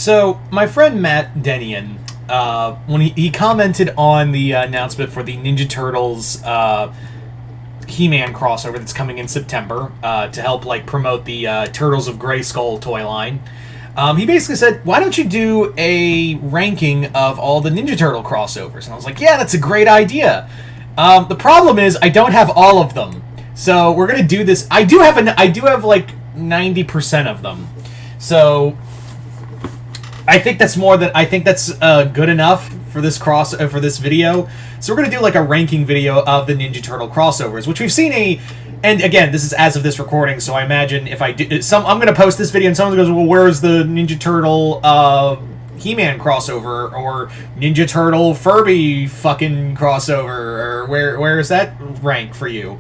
So, my friend Matt Denian, when he commented on the announcement for the Ninja Turtles He-Man crossover that's coming in September to help like promote the Turtles of Grayskull toy line, he basically said, "Why don't you do a ranking of all the Ninja Turtle crossovers?" And I was like, "Yeah, that's a great idea." The problem is I don't have all of them, so we're gonna do this. I do have like 90% of them, so I think that's good enough for this for this video. So we're gonna do like a ranking video of the Ninja Turtle crossovers, which we've seen and again, this is as of this recording, so I imagine if I do I'm gonna post this video and someone goes, "Well, where's the Ninja Turtle He-Man crossover or Ninja Turtle Furby fucking crossover, or where is that rank for you?"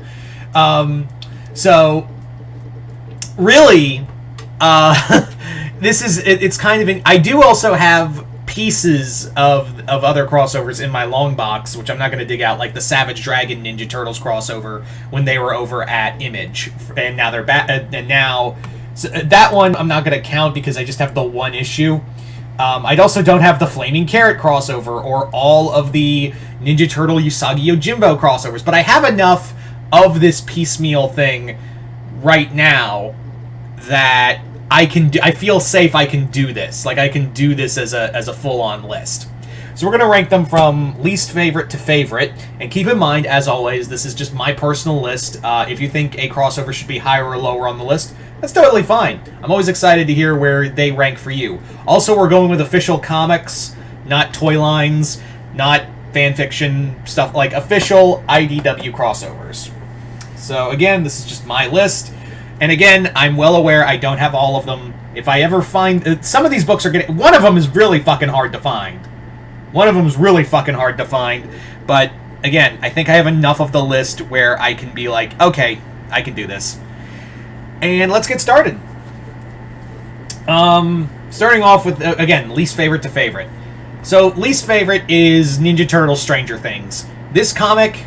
So really, it's kind of I do also have pieces of other crossovers in my long box, which I'm not going to dig out, like the Savage Dragon Ninja Turtles crossover when they were over at Image, and now they're back. And now so that one I'm not going to count because I just have the one issue. I also don't have the Flaming Carrot crossover or all of the Ninja Turtle Usagi Yojimbo crossovers, but I have enough of this piecemeal thing right now that I feel safe I can do this. Like, I can do this as a full-on list. So we're going to rank them from least favorite to favorite. And keep in mind, as always, this is just my personal list. If you think a crossover should be higher or lower on the list, that's totally fine. I'm always excited to hear where they rank for you. Also, we're going with official comics, not toy lines, not fanfiction stuff, like official IDW crossovers. So again, this is just my list. And again, I'm well aware I don't have all of them. If I ever find... some of these books are getting... one of them is really fucking hard to find. But, again, I think I have enough of the list where I can be like, okay, I can do this. And let's get started. Starting off with, again, least favorite to favorite. So, least favorite is Ninja Turtles Stranger Things. This comic...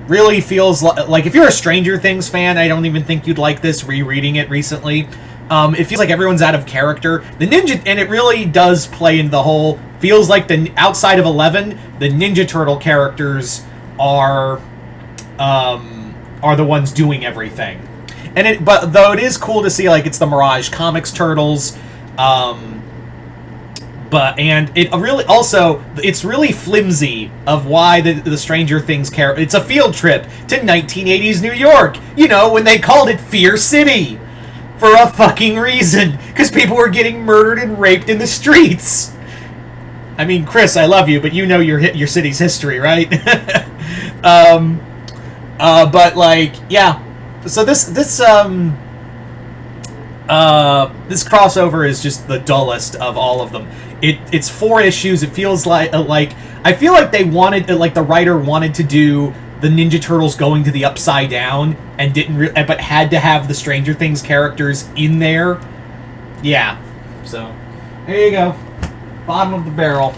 really feels like if you're a Stranger Things fan, I don't even think you'd like this rereading it recently. It feels like everyone's out of character. The Ninja, and it really does play into the whole, feels like the outside of 11, the Ninja Turtle characters are the ones doing everything. And but though it is cool to see like it's the Mirage Comics Turtles, and it really also, it's really flimsy of why the Stranger Things character... It's a field trip to 1980s New York. You know, when they called it Fear City. For a fucking reason. Because people were getting murdered and raped in the streets. I mean, Chris, I love you, but you know your city's history, right? But, like, yeah. So this crossover is just the dullest of all of them. It's 4 issues. It feels like I feel like they wanted, like the writer wanted to do the Ninja Turtles going to the Upside Down and but had to have the Stranger Things characters in there. Yeah. So there you go. Bottom of the barrel.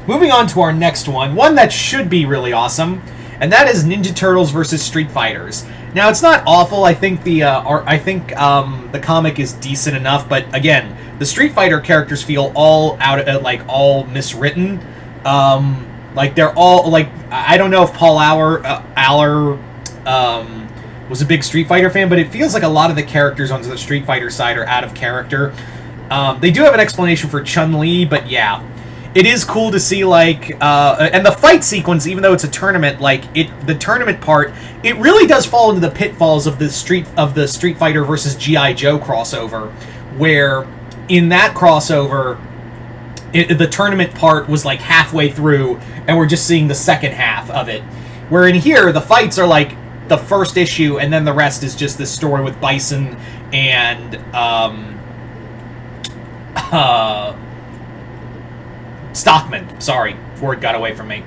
Moving on to our next one that should be really awesome, and that is Ninja Turtles versus Street Fighters. Now, it's not awful. I think the comic is decent enough, but again, the Street Fighter characters feel all all miswritten. Like they're all like, I don't know if Paul Aller was a big Street Fighter fan, but it feels like a lot of the characters on the Street Fighter side are out of character. They do have an explanation for Chun-Li, but yeah. It is cool to see, like, and the fight sequence, even though it's a tournament, like, the tournament part, it really does fall into the pitfalls of the Street Fighter versus G.I. Joe crossover, where in that crossover, the tournament part was, like, halfway through, and we're just seeing the second half of it. Where in here, the fights are, like, the first issue, and then the rest is just this story with Bison and, Stockman. Sorry, word got away from me.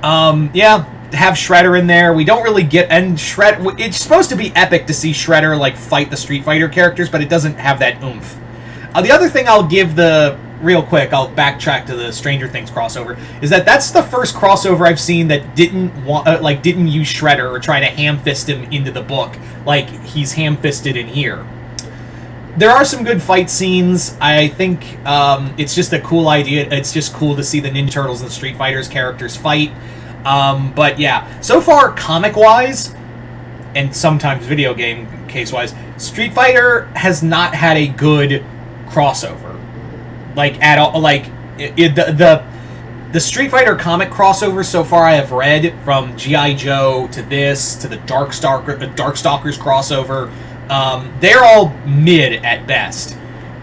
Yeah, have Shredder in there. We don't really get... And it's supposed to be epic to see Shredder, like, fight the Street Fighter characters, but it doesn't have that oomph. The other thing I'll give real quick, I'll backtrack to the Stranger Things crossover, is that's the first crossover I've seen that didn't use Shredder or try to ham-fist him into the book like he's ham-fisted in here. there are some good fight scenes. I think it's just a cool idea. It's just cool to see the Ninja Turtles and Street Fighter's characters fight. But yeah, so far, comic-wise, and sometimes video game case-wise, Street Fighter has not had a good crossover. Like, at all. Like, the Street Fighter comic crossovers so far I have read, from G.I. Joe to this, to the Darkstalkers crossover, they're all mid at best.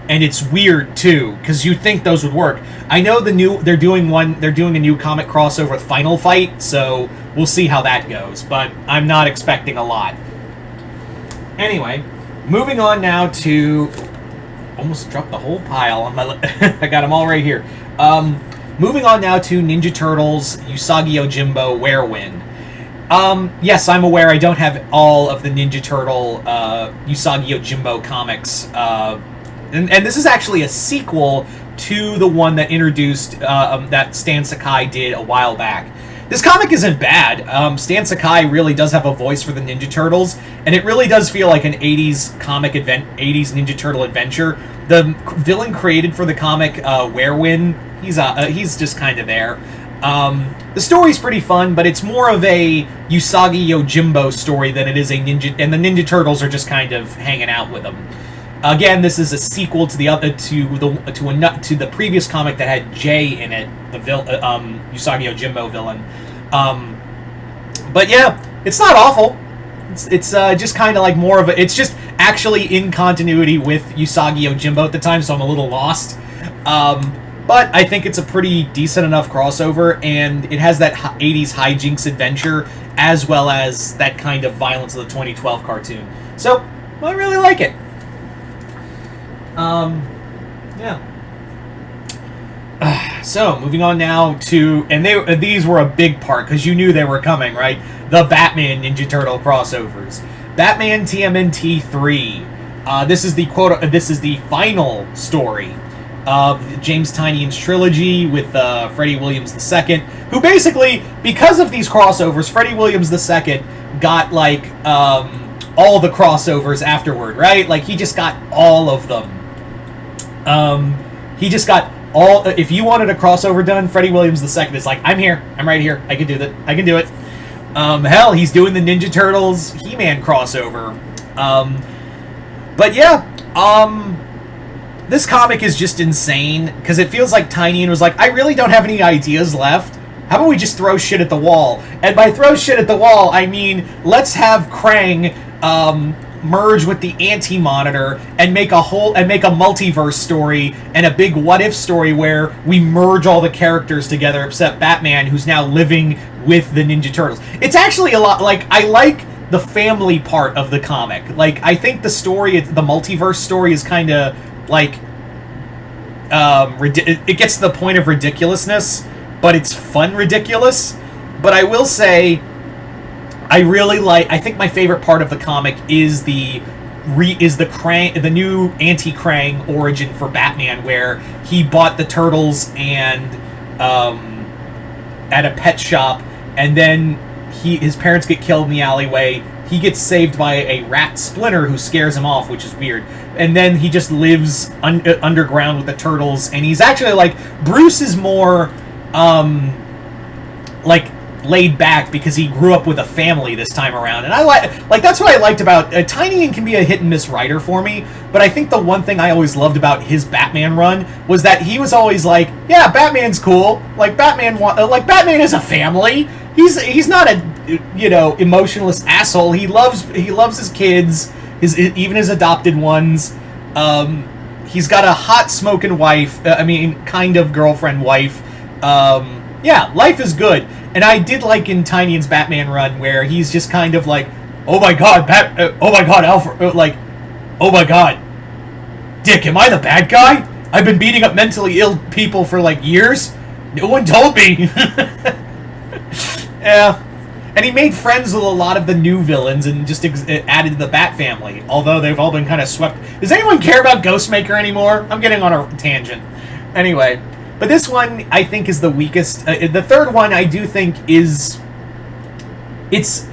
And it's weird, too, because you'd think those would work. I know they're doing a new comic crossover with Final Fight, so we'll see how that goes, but I'm not expecting a lot. Anyway, moving on now to... Almost dropped the whole pile on my... I got them all right here. Moving on now to Ninja Turtles Usagi Yojimbo Werewin. Yes, I'm aware I don't have all of the Ninja Turtle Usagi Yojimbo comics. And this is actually a sequel to the one that introduced, that Stan Sakai did a while back. This comic isn't bad. Stan Sakai really does have a voice for the Ninja Turtles, and it really does feel like an 80s comic 80s Ninja Turtle adventure. The villain created for the comic, Werewin, he's just kind of there. The story's pretty fun, but it's more of a Usagi Yojimbo story than it is a Ninja, and the Ninja Turtles are just kind of hanging out with him. Again, this is a sequel to the previous comic that had Jay in it, the Usagi Yojimbo villain. But yeah, it's not awful. It's just kind of like more of a... It's just actually in continuity with Usagi Yojimbo at the time, so I'm a little lost. But I think it's a pretty decent enough crossover, and it has that 80s hijinks adventure, as well as that kind of violence of the 2012 cartoon. So, I really like it. Yeah. So, moving on now to... And these were a big part, because you knew they were coming, right? The Batman Ninja Turtle crossovers. Batman TMNT III. This is the final story of James Tynion's trilogy with Freddie Williams II, who basically, because of these crossovers, Freddie Williams II got, like, all the crossovers afterward, right? Like, he just got all of them. He just got all... If you wanted a crossover done, Freddie Williams II is like, I'm here. I'm right here. I can do that. I can do it. Hell, he's doing the Ninja Turtles He-Man crossover. But yeah, this comic is just insane, because it feels like Tynion was like, I really don't have any ideas left. How about we just throw shit at the wall? And by throw shit at the wall, I mean, let's have Krang, merge with the Anti-Monitor and make a multiverse story and a big what-if story where we merge all the characters together except Batman, who's now living with the Ninja Turtles. It's actually a lot... Like, I like the family part of the comic. Like, I think the story, the multiverse story, is kind of, like... it gets to the point of ridiculousness, but it's fun ridiculous. But I will say... I think my favorite part of the comic is the new anti-Krang origin for Batman, where he bought the turtles and at a pet shop, and then his parents get killed in the alleyway. He gets saved by a rat Splinter who scares him off, which is weird. And then he just lives underground with the turtles, and he's actually like... Bruce is more like laid back because he grew up with a family this time around, and I like that's what I liked about Tynion. Can be a hit and miss writer for me, but I think the one thing I always loved about his Batman run was that he was always like, yeah, Batman's cool, like Batman is a family. He's not a emotionless asshole. He loves his kids, even his adopted ones. He's got a hot smoking wife. Kind of girlfriend wife. Yeah, life is good. And I did like in Tynion's Batman run where he's just kind of like, oh my god, Alfred, oh my god, Dick, am I the bad guy? I've been beating up mentally ill people for like years. No one told me. Yeah. And he made friends with a lot of the new villains and just added to the Bat family, although they've all been kind of swept. Does anyone care about Ghostmaker anymore? I'm getting on a tangent. Anyway. But this one, I think, is the weakest. The third one, I do think, is... It's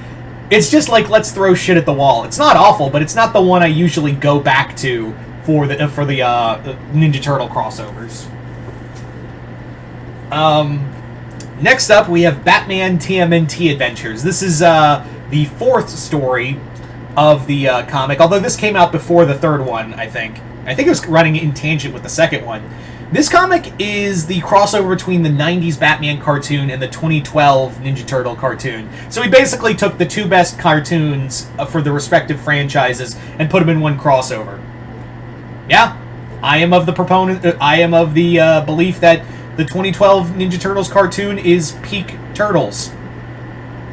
just like, let's throw shit at the wall. It's not awful, but it's not the one I usually go back to for the Ninja Turtle crossovers. Next up, we have Batman TMNT Adventures. This is the fourth story of the comic, although this came out before the third one, I think. I think it was running in tangent with the second one. This comic is the crossover between the 90s Batman cartoon and the 2012 Ninja Turtle cartoon. So he basically took the two best cartoons for the respective franchises and put them in one crossover. Yeah, I am of the belief that the 2012 Ninja Turtles cartoon is peak Turtles.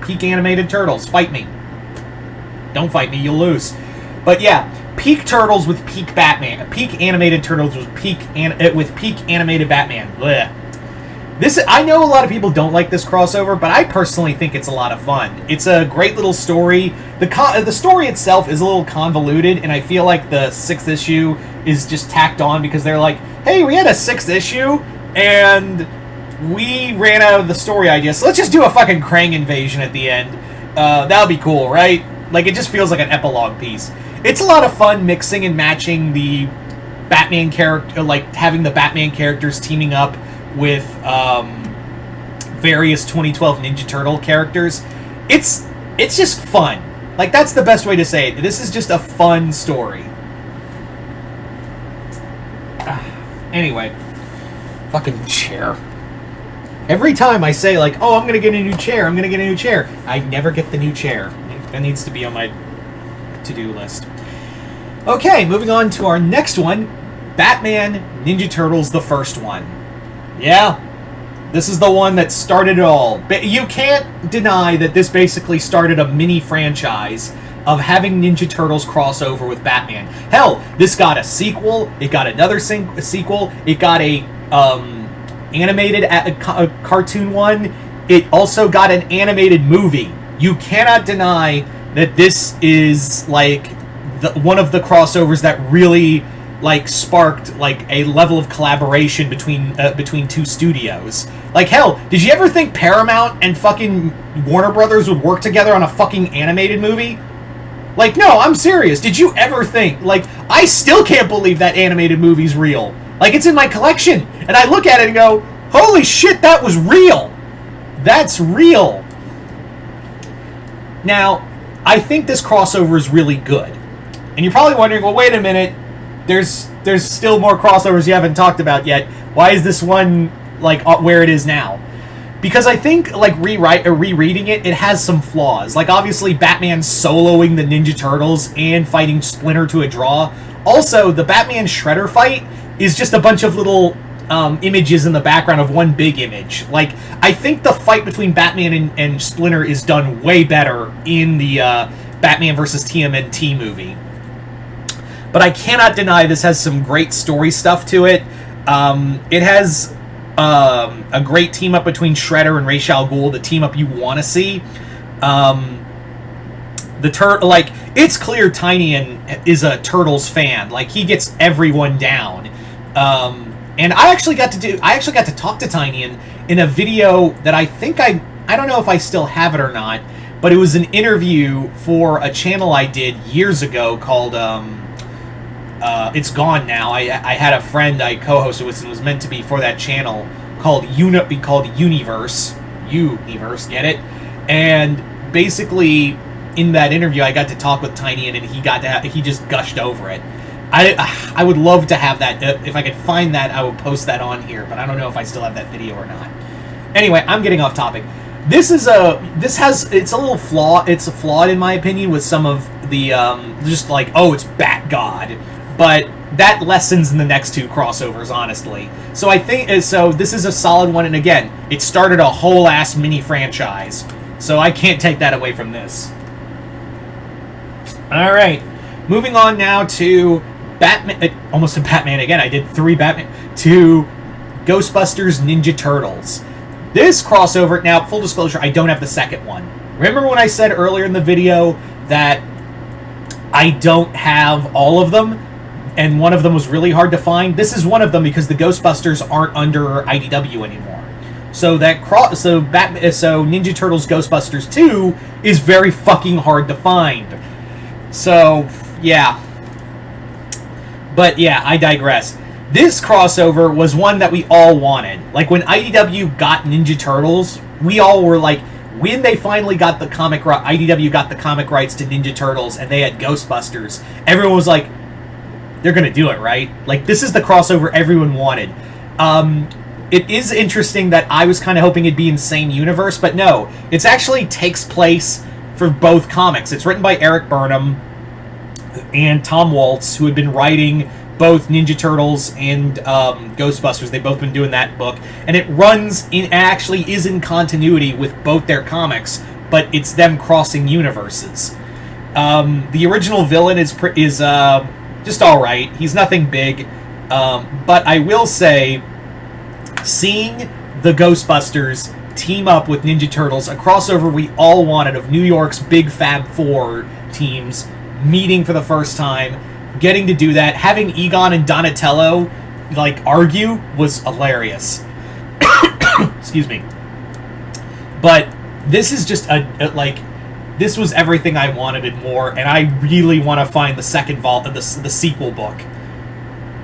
Peak animated Turtles. Fight me. Don't fight me, you'll lose. But yeah, peak Turtles with peak Batman. Peak animated Turtles with peak animated Batman. Blech. I know a lot of people don't like this crossover, but I personally think it's a lot of fun. It's a great little story. The story itself is a little convoluted, and I feel like the 6th issue is just tacked on because they're like, hey, we had a 6th issue, and we ran out of the story idea, so let's just do a fucking Krang invasion at the end. That would be cool, right? Like, it just feels like an epilogue piece. It's a lot of fun mixing and matching the Batman character, like having the Batman characters teaming up with various 2012 Ninja Turtle characters. It's just fun. Like, that's the best way to say it. This is just a fun story. Anyway. Fucking chair. Every time I say, like, oh, I'm gonna get a new chair, I never get the new chair. That needs to be on my to-do list. Okay, moving on to our next one. Batman Ninja Turtles, the first one. Yeah, this is the one that started it all. But you can't deny that this basically started a mini franchise of having Ninja Turtles crossover with Batman. Hell, this got a sequel, it got another sequel, it got a animated cartoon one, it also got an animated movie. You cannot deny that this is, like, one of the crossovers that really, like, sparked, like, a level of collaboration between two studios. Like, hell, did you ever think Paramount and fucking Warner Brothers would work together on a fucking animated movie? Like, no, I'm serious. Did you ever think, like, I still can't believe that animated movie's real. Like, it's in my collection, and I look at it and go, holy shit, that was real. That's real. Now, I think this crossover is really good. And you're probably wondering, well, wait a minute, there's still more crossovers you haven't talked about yet. Why is this one, like, where it is now? Because I think, like, rereading it, it has some flaws. Like, obviously, Batman soloing the Ninja Turtles and fighting Splinter to a draw. Also, the Batman Shredder fight is just a bunch of little images in the background of one big image. Like, I think the fight between Batman and Splinter is done way better in the Batman vs. TMNT movie. But I cannot deny this has some great story stuff to it. It has a great team-up between Shredder and Ra's al Ghul, the team-up you want to see. It's clear Tynion is a Turtles fan. Like, he gets everyone down. And I actually got to talk to Tynion in a video that I think I don't know if I still have it or not, but it was an interview for a channel I did years ago called it's gone now. I had a friend I co-hosted with and was meant to be for that channel called Universe. Universe, get it? And basically in that interview I got to talk with Tynion and he just gushed over it. I would love to have that. If I could find that, I would post that on here, but I don't know if I still have that video or not. Anyway, I'm getting off topic. It's a little flawed. It's flawed in my opinion with some of the just like, oh, it's Bat God, but that lessens in the next two crossovers, honestly. So I think this is a solid one, and again, it started a whole ass mini franchise. So I can't take that away from this. All right, moving on now to Batman. Almost a Batman again. I did 3 Batman. To Ghostbusters Ninja Turtles. This crossover, now, full disclosure, I don't have the second one. Remember when I said earlier in the video that I don't have all of them, and one of them was really hard to find? This is one of them because the Ghostbusters aren't under IDW anymore. So Ninja Turtles Ghostbusters 2 is very fucking hard to find. So, yeah. But yeah, I digress. This crossover was one that we all wanted. Like when IDW got Ninja Turtles, we all were like, when they finally got the IDW got the comic rights to Ninja Turtles and they had Ghostbusters, everyone was like, they're gonna do it, right? Like, this is the crossover everyone wanted. It is interesting that I was kind of hoping it'd be in the same universe, but no. It actually takes place for both comics. It's written by Eric Burnham and Tom Waltz, who had been writing both Ninja Turtles and Ghostbusters. They've both been doing that book. And it actually is in continuity with both their comics, but it's them crossing universes. The original villain is just alright. He's nothing big. But I will say, seeing the Ghostbusters team up with Ninja Turtles, a crossover we all wanted of New York's big Fab Four teams meeting for the first time, getting to do that, having Egon and Donatello like argue was hilarious. Excuse me. But this is just this was everything I wanted and more, and I really want to find the second the sequel book.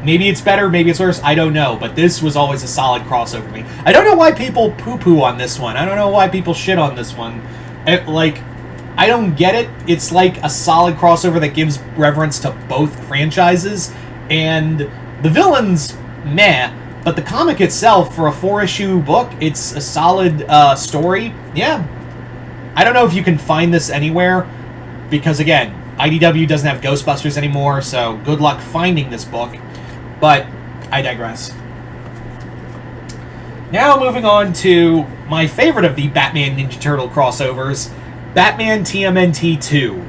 Maybe it's better, maybe it's worse, I don't know, but this was always a solid crossover for me. I don't know why people poo-poo on this one. I don't know why people shit on this one. I don't get it. It's like a solid crossover that gives reverence to both franchises, and the villains, meh, but the comic itself, for a 4-issue book, it's a solid story. Yeah. I don't know if you can find this anywhere, because again, IDW doesn't have Ghostbusters anymore, so good luck finding this book. But I digress. Now moving on to my favorite of the Batman Ninja Turtle crossovers, Batman TMNT II.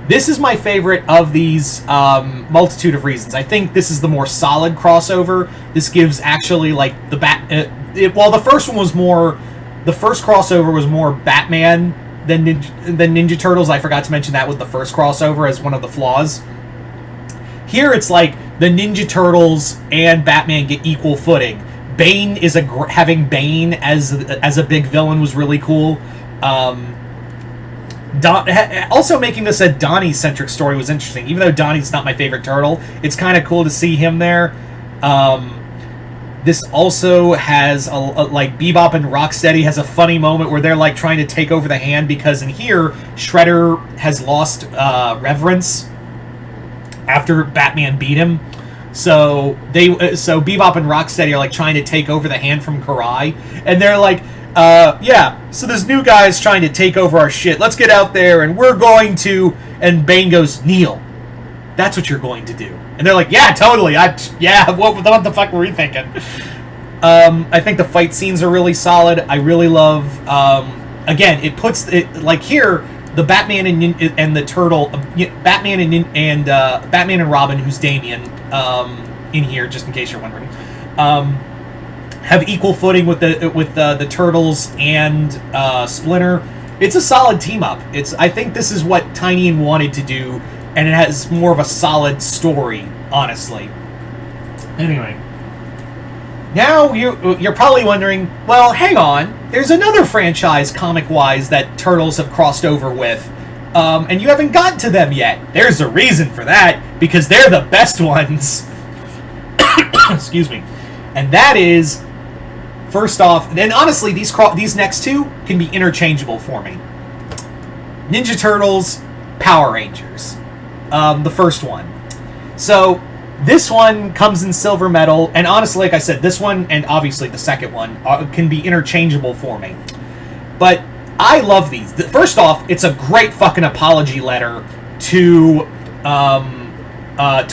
This is my favorite of these multitude of reasons. I think this is the more solid crossover. This gives actually like the the first one was more, the first crossover was more Batman than Ninja Turtles. I forgot to mention that with the first crossover as one of the flaws. Here it's like the Ninja Turtles and Batman get equal footing. Bane is having Bane as a big villain was really cool. Also making this a Donnie-centric story was interesting. Even though Donnie's not my favorite turtle, it's kind of cool to see him there. This also has like Bebop and Rocksteady has a funny moment where they're like trying to take over the hand, because in here Shredder has lost reverence after Batman beat him. So Bebop and Rocksteady are like trying to take over the hand from Karai, and they're like, yeah, so this new guy's trying to take over our shit. Let's get out there and we're going to, and Bane goes, kneel. That's what you're going to do. And they're like, yeah, totally. What the fuck were we thinking? I think the fight scenes are really solid. I really love, again, it puts it like here, the Batman and the Turtle, Batman and Robin, who's Damian, in here, just in case you're wondering, have equal footing with the Turtles and Splinter. It's a solid team up. I think this is what Tynion wanted to do, and it has more of a solid story, honestly. Anyway, now you're probably wondering, well, hang on, there's another franchise comic-wise that Turtles have crossed over with, and you haven't gotten to them yet. There's a reason for that, because they're the best ones. Excuse me. And that is, first off, and honestly, these next two can be interchangeable for me. Ninja Turtles, Power Rangers. The first one. So, this one comes in silver metal, and honestly, like I said, this one, and obviously the second one, can be interchangeable for me. But I love these. First off, it's a great fucking apology letter to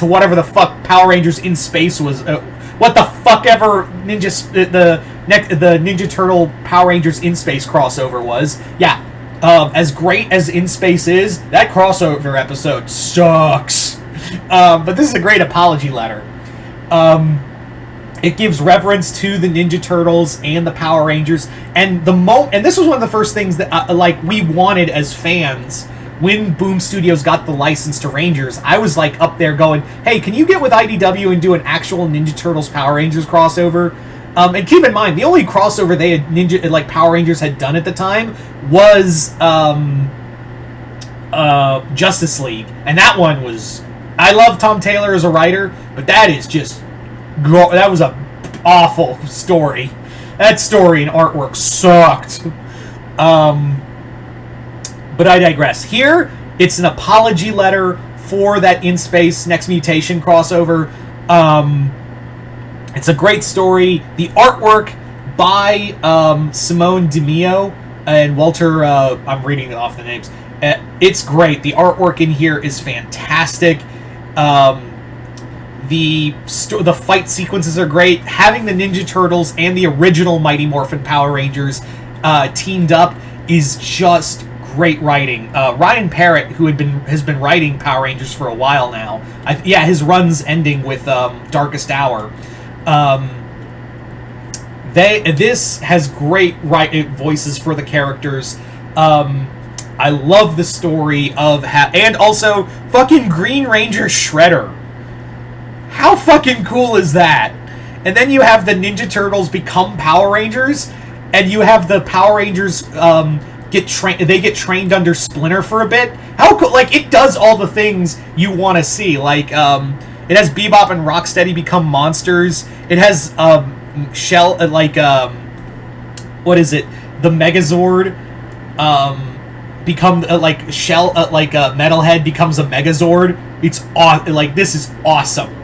whatever the fuck Power Rangers in Space was. What the fuck ever the Ninja Turtle Power Rangers in Space crossover was. Yeah, as great as In Space is, that crossover episode sucks. But this is a great apology letter. It gives reverence to the Ninja Turtles and the Power Rangers, and this was one of the first things that like we wanted as fans. When Boom Studios got the license to Rangers, I was like up there going, hey, can you get with IDW and do an actual Ninja Turtles Power Rangers crossover? And keep in mind, the only crossover they had Power Rangers had done at the time was Justice League, and that one was I love Tom Taylor as a writer, but that is just that was a awful story. That story and artwork sucked. But I digress. Here, it's an apology letter for that In Space Next Mutation crossover. It's a great story. The artwork by Simone DeMeo and Walter, I'm reading off the names. It's great. The artwork in here is fantastic. The fight sequences are great. Having the Ninja Turtles and the original Mighty Morphin Power Rangers teamed up is just great writing. Ryan Parrott, who has been writing Power Rangers for a while now. His run's ending with Darkest Hour. This has great voices for the characters. I love the story of and also fucking Green Ranger Shredder. How fucking cool is that? And then you have the Ninja Turtles become Power Rangers, and you have the Power Rangers get trained under Splinter for a bit. How cool! Like, it does all the things you want to see. Like, it has Bebop and Rocksteady become monsters. It has what is it? The Megazord become Metalhead becomes a Megazord. It's like, this is awesome.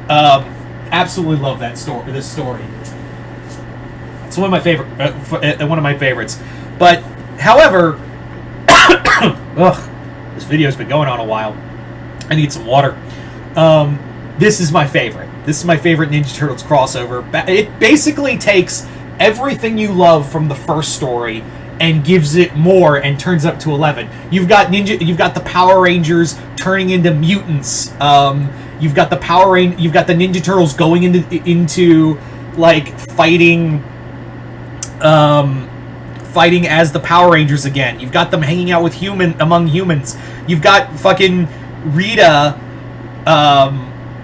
Absolutely love that story. This story. It's one of my favorites. But however, this video's been going on a while. I need some water. This is my favorite. This is my favorite Ninja Turtles crossover. It basically takes everything you love from the first story and gives it more and turns it up to 11. You've got the Power Rangers turning into mutants. You've got the Ninja Turtles going into like fighting as the Power Rangers again. You've got them hanging out with among humans. You've got fucking Rita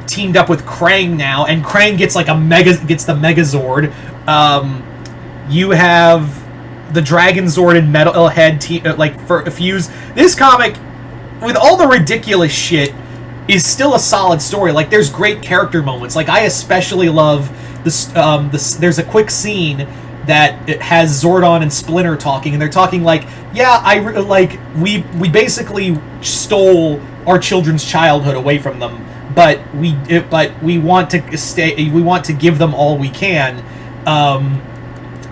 teamed up with Krang now, and Krang gets the Megazord. You have the Dragon Zord and Metalhead fuse. This comic, with all the ridiculous shit, is still a solid story. Like, there's great character moments. Like, I especially love this. There's a quick scene that it has Zordon and Splinter talking, and they're talking like, we basically stole our children's childhood away from them, but we want to give them all we can.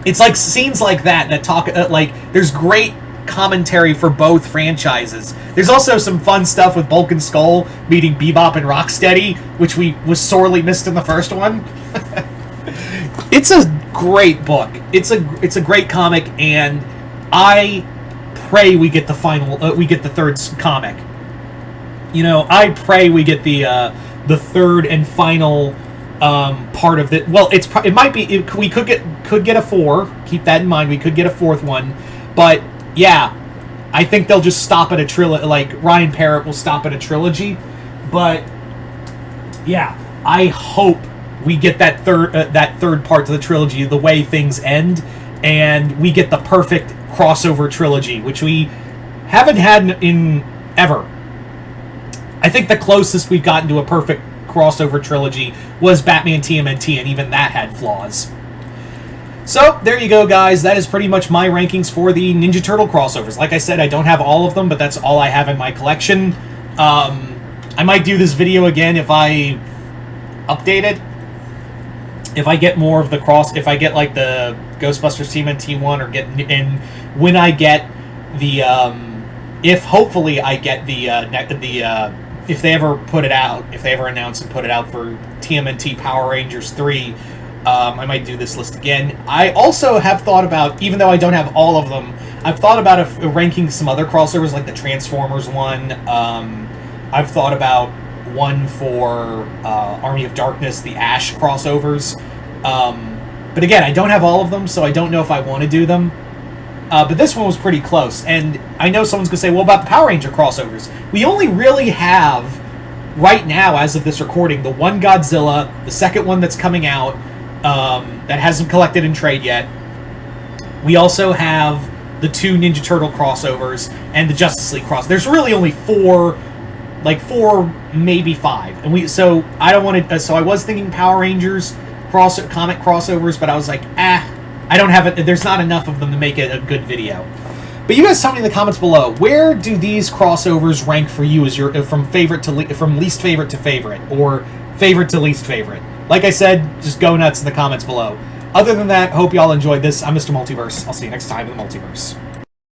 It's like scenes like that talk there's great commentary for both franchises. There's also some fun stuff with Bulk and Skull meeting Bebop and Rocksteady, which was sorely missed in the first one. It's a great book. It's a great comic, and I pray we get the third comic. You know, I pray we get the third and final part of it. Well, we could get a 4. Keep that in mind. We could get a 4th one, but yeah, I think they'll just stop at a trilogy. Like, Ryan Parrott will stop at a trilogy, but yeah, I hope we get that third part to the trilogy, the way things end, and we get the perfect crossover trilogy, which we haven't had in ever. I think the closest we've gotten to a perfect crossover trilogy was Batman TMNT, and even that had flaws. So, there you go, guys. That is pretty much my rankings for the Ninja Turtle crossovers. Like I said, I don't have all of them, but that's all I have in my collection. I might do this video again if I update it. If I get more of the if I get like the Ghostbusters TMNT 1, or when I get the, hopefully I get the if they ever put it out, if they ever announce and put it out for TMNT Power Rangers 3, I might do this list again. I also have thought about, even though I don't have all of them, I've thought about ranking some other crossovers, like the Transformers one. I've thought about one for Army of Darkness, the Ash crossovers. But again, I don't have all of them, so I don't know if I want to do them. But this one was pretty close, and I know someone's going to say, well, about the Power Ranger crossovers? We only really have, right now, as of this recording, the one Godzilla, the second one that's coming out, that hasn't collected in trade yet. We also have the 2 Ninja Turtle crossovers, and the Justice League cross. There's really only 4 like 4, maybe 5, and so I don't want to. So I was thinking Power Rangers comic crossovers, but I was like, I don't have it. There's not enough of them to make it a good video. But you guys tell me in the comments below, where do these crossovers rank for you as your from least favorite to favorite, or favorite to least favorite? Like I said, just go nuts in the comments below. Other than that, hope y'all enjoyed this. I'm Mr. Multiverse. I'll see you next time in the Multiverse.